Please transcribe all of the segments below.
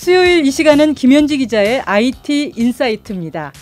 수요일 이 시간은 김현지 기자의 IT 인사이트입니다.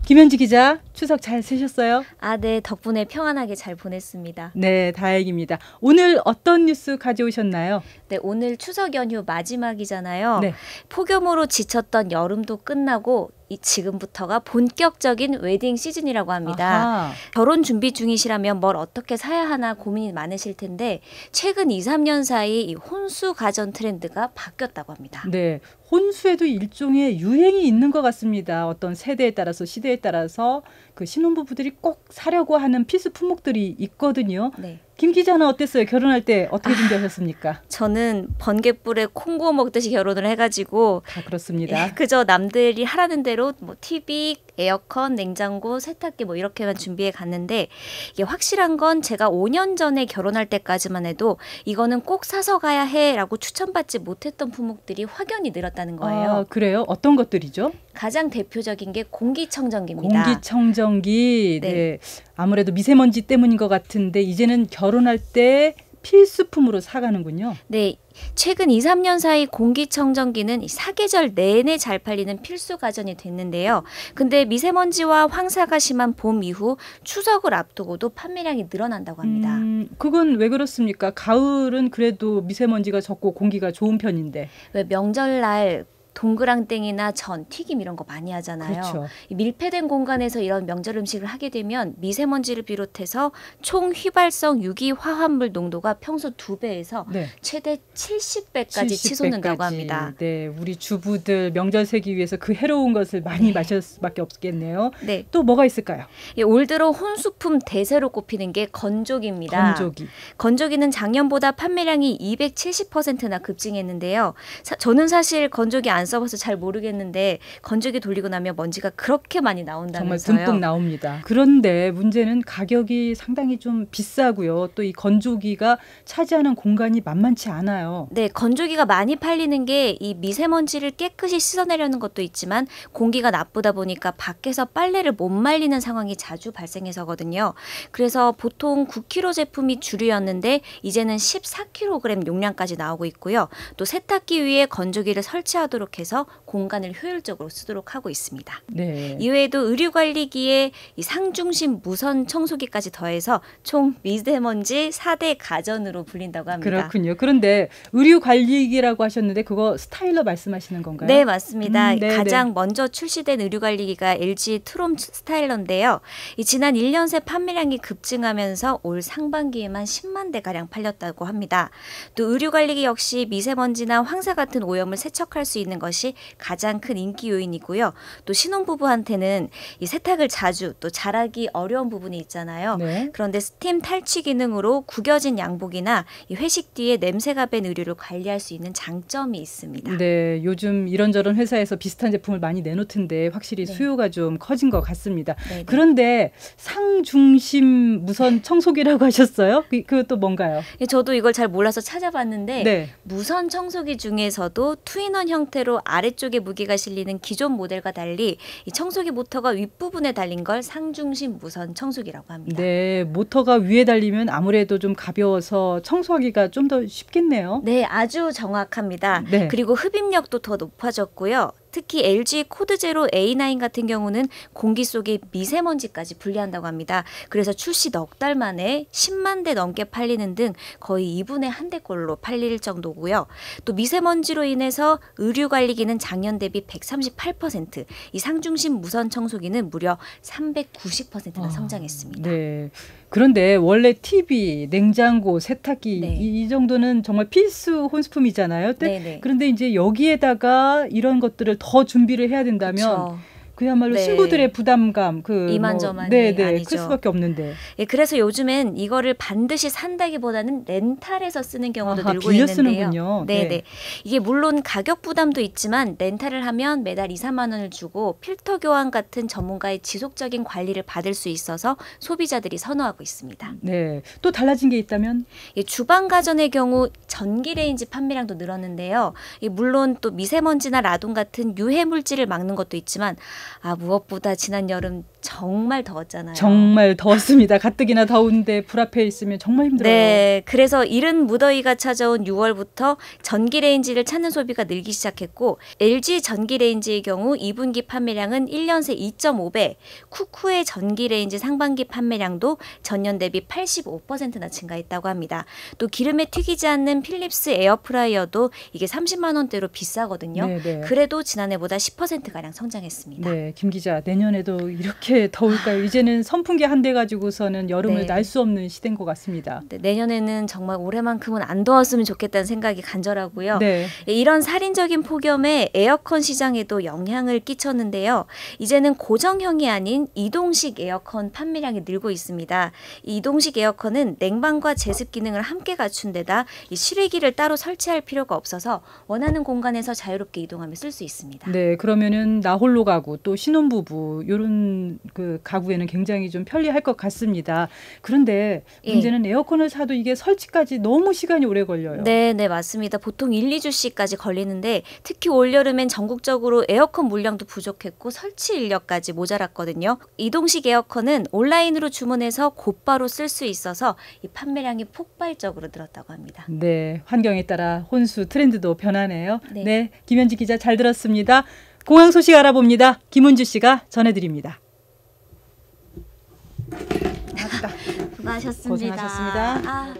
김현지 기자, 추석 잘 쓰셨어요? 네. 덕분에 평안하게 잘 보냈습니다. 네, 다행입니다. 오늘 어떤 뉴스 가져오셨나요? 네, 오늘 추석 연휴 마지막이잖아요. 네. 폭염으로 지쳤던 여름도 끝나고 지금부터가 본격적인 웨딩 시즌이라고 합니다. 아하. 결혼 준비 중이시라면 뭘 어떻게 사야 하나 고민이 많으실 텐데 최근 2, 3년 사이 이 혼수 가전 트렌드가 바뀌었다고 합니다. 네, 혼수에도 일종의 유행이 있는 것 같습니다. 어떤 세대에 따라서 시대에 따라서 그 신혼부부들이 꼭 사려고 하는 필수 품목들이 있거든요. 네. 김 기자는 어땠어요? 결혼할 때 어떻게 준비하셨습니까? 저는 번갯불에 콩 구워 먹듯이 결혼을 해가지고 그렇습니다. 그저 남들이 하라는 대로 뭐 TV, 에어컨, 냉장고, 세탁기 뭐 이렇게만 준비해 갔는데 이게 확실한 건 제가 5년 전에 결혼할 때까지만 해도 이거는 꼭 사서 가야 해라고 추천받지 못했던 품목들이 확연히 늘었다는 거예요. 그래요? 어떤 것들이죠? 가장 대표적인 게 공기청정기입니다. 공기청정기. 네. 네. 아무래도 미세먼지 때문인 것 같은데 이제는 결혼할 때 필수품으로 사가는군요. 네. 최근 2, 3년 사이 공기청정기는 이 사계절 내내 잘 팔리는 필수 가전이 됐는데요. 근데 미세먼지와 황사가 심한 봄 이후 추석을 앞두고도 판매량이 늘어난다고 합니다. 그건 왜 그렇습니까? 가을은 그래도 미세먼지가 적고 공기가 좋은 편인데. 왜 명절날 동그랑땡이나 전, 튀김 이런 거 많이 하잖아요. 그렇죠. 이 밀폐된 공간에서 이런 명절 음식을 하게 되면 미세먼지를 비롯해서 총 휘발성 유기화합물 농도가 평소 2배에서 네. 최대 70배까지 치솟는다고 합니다. 네, 우리 주부들 명절 세기 위해서 그 해로운 것을 많이 마실 수밖에 없겠네요. 네. 또 뭐가 있을까요? 올 들어 혼수품 대세로 꼽히는 게 건조기입니다. 건조기는 작년보다 판매량이 270%나 급증했는데요. 저는 사실 건조기 안 써봐서 잘 모르겠는데 건조기 돌리고 나면 먼지가 그렇게 많이 나온다면서요. 정말 듬뿍 나옵니다. 그런데 문제는 가격이 상당히 좀 비싸고요. 또 이 건조기가 차지하는 공간이 만만치 않아요. 네, 건조기가 많이 팔리는 게 이 미세먼지를 깨끗이 씻어내려는 것도 있지만 공기가 나쁘다 보니까 밖에서 빨래를 못 말리는 상황이 자주 발생해서거든요. 그래서 보통 9kg 제품이 주류였는데 이제는 14kg 용량까지 나오고 있고요. 또 세탁기 위에 건조기를 설치하도록 해서 공간을 효율적으로 쓰도록 하고 있습니다. 네. 이외에도 의류관리기에 이 상중심 무선 청소기까지 더해서 총 미세먼지 4대 가전으로 불린다고 합니다. 그렇군요. 그런데 의류관리기라고 하셨는데 그거 스타일러 말씀하시는 건가요? 네, 맞습니다. 가장 네네. 먼저 출시된 의류관리기가 LG 트롬 스타일러인데요. 지난 1년 새 판매량이 급증하면서 올 상반기에만 10만 대가량 팔렸다고 합니다. 또 의류관리기 역시 미세먼지나 황사 같은 오염을 세척할 수 있는 것이 가장 큰 인기 요인이고요. 또 신혼부부한테는 이 세탁을 자주 또 잘하기 어려운 부분이 있잖아요. 네. 그런데 스팀 탈취 기능으로 구겨진 양복이나 이 회식 뒤에 냄새가 밴 의류를 관리할 수 있는 장점이 있습니다. 네, 요즘 이런저런 회사에서 비슷한 제품을 많이 내놓던데 확실히 네. 수요가 좀 커진 것 같습니다. 네네. 그런데 상중심 무선 청소기라고 하셨어요? 그것도 뭔가요? 저도 이걸 잘 몰라서 찾아봤는데 네. 무선 청소기 중에서도 투인원 형태로 아래쪽에 무게가 실리는 기존 모델과 달리 이 청소기 모터가 윗부분에 달린 걸 상중심 무선 청소기라고 합니다. 네, 모터가 위에 달리면 아무래도 좀 가벼워서 청소하기가 좀 더 쉽겠네요. 네, 아주 정확합니다. 네. 그리고 흡입력도 더 높아졌고요. 특히 LG 코드제로 A9 같은 경우는 공기 속의 미세먼지까지 분리한다고 합니다. 그래서 출시 넉 달 만에 10만 대 넘게 팔리는 등 거의 2분의 1대꼴로 팔릴 정도고요. 또 미세먼지로 인해서 의류관리기는 작년 대비 138%, 이 상중심 무선 청소기는 무려 390%나 성장했습니다. 네. 그런데 원래 TV, 냉장고, 세탁기 네. 이 정도는 정말 필수 혼수품이잖아요. 네네. 그런데 이제 여기에다가 이런 것들을 더 준비를 해야 된다면 그쵸. 그야말로 네. 신부들의 부담감 이만저만이 네네 아니죠. 클 수밖에 없는데. 예, 그래서 요즘엔 이거를 반드시 산다기보다는 렌탈해서 쓰는 경우도 아하, 늘고 빌려 있는데요. 쓰는군요. 네네. 네. 이게 물론 가격 부담도 있지만 렌탈을 하면 매달 2, 3만 원을 주고 필터 교환 같은 전문가의 지속적인 관리를 받을 수 있어서 소비자들이 선호하고 있습니다. 네. 또 달라진 게 있다면? 예, 주방 가전의 경우 전기 레인지 판매량도 늘었는데요. 물론 또 미세먼지나 라돈 같은 유해 물질을 막는 것도 있지만 무엇보다 지난 여름 정말 더웠잖아요. 정말 더웠습니다. 가뜩이나 더운데 불 앞에 있으면 정말 힘들어요. 네, 그래서 이른 무더위가 찾아온 6월부터 전기레인지를 찾는 소비가 늘기 시작했고 LG 전기레인지의 경우 2분기 판매량은 1년 새 2.5배, 쿠쿠의 전기레인지 상반기 판매량도 전년 대비 85%나 증가했다고 합니다. 또 기름에 튀기지 않는 필립스 에어프라이어도 이게 30만 원대로 비싸거든요. 네네. 그래도 지난해보다 10%가량 성장했습니다. 네, 김 기자, 내년에도 이렇게 더울까요? 이제는 선풍기 한 대 가지고서는 여름을 네. 날 수 없는 시대인 것 같습니다. 네, 내년에는 정말 올해만큼은 안 더웠으면 좋겠다는 생각이 간절하고요. 네. 이런 살인적인 폭염에 에어컨 시장에도 영향을 끼쳤는데요. 이제는 고정형이 아닌 이동식 에어컨 판매량이 늘고 있습니다. 이 이동식 에어컨은 냉방과 제습 기능을 함께 갖춘 데다 이 실외기를 따로 설치할 필요가 없어서 원하는 공간에서 자유롭게 이동하며 쓸 수 있습니다. 네, 그러면은 나 홀로 가구 또 신혼부부 이런 그 가구에는 굉장히 좀 편리할 것 같습니다. 그런데 문제는 에어컨을 사도 이게 설치까지 너무 시간이 오래 걸려요. 네, 맞습니다. 보통 1, 2주씩까지 걸리는데 특히 올여름엔 전국적으로 에어컨 물량도 부족했고 설치 인력까지 모자랐거든요. 이동식 에어컨은 온라인으로 주문해서 곧바로 쓸 수 있어서 이 판매량이 폭발적으로 늘었다고 합니다. 네, 환경에 따라 혼수 트렌드도 변하네요. 네. 네, 김현지 기자 잘 들었습니다. 공항 소식 알아봅니다. 김은주 씨가 전해드립니다. 수고하셨습니다. 고생하셨습니다. 아.